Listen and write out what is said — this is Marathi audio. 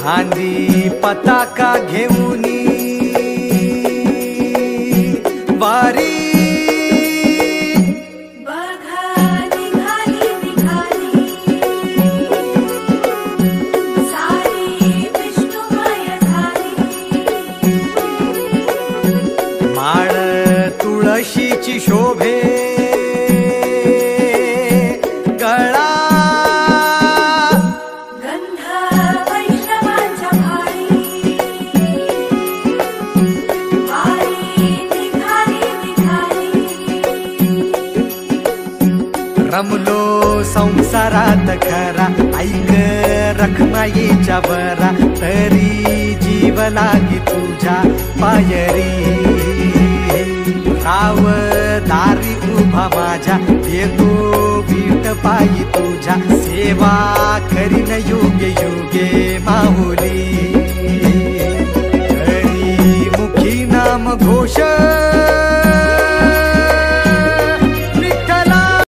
खांदी पताका घेऊनी वारी माळ तुळशीची शोभे गळा गंध वैष्णवांच्या भाळी निघाली रमलो संसारात खरा ऐक रखमाईच्या बरा तरी जीव लागी तुझ्या पायरी राव दारी उभा माझ्या येतो बीट पायी तुझ्या सेवा करीन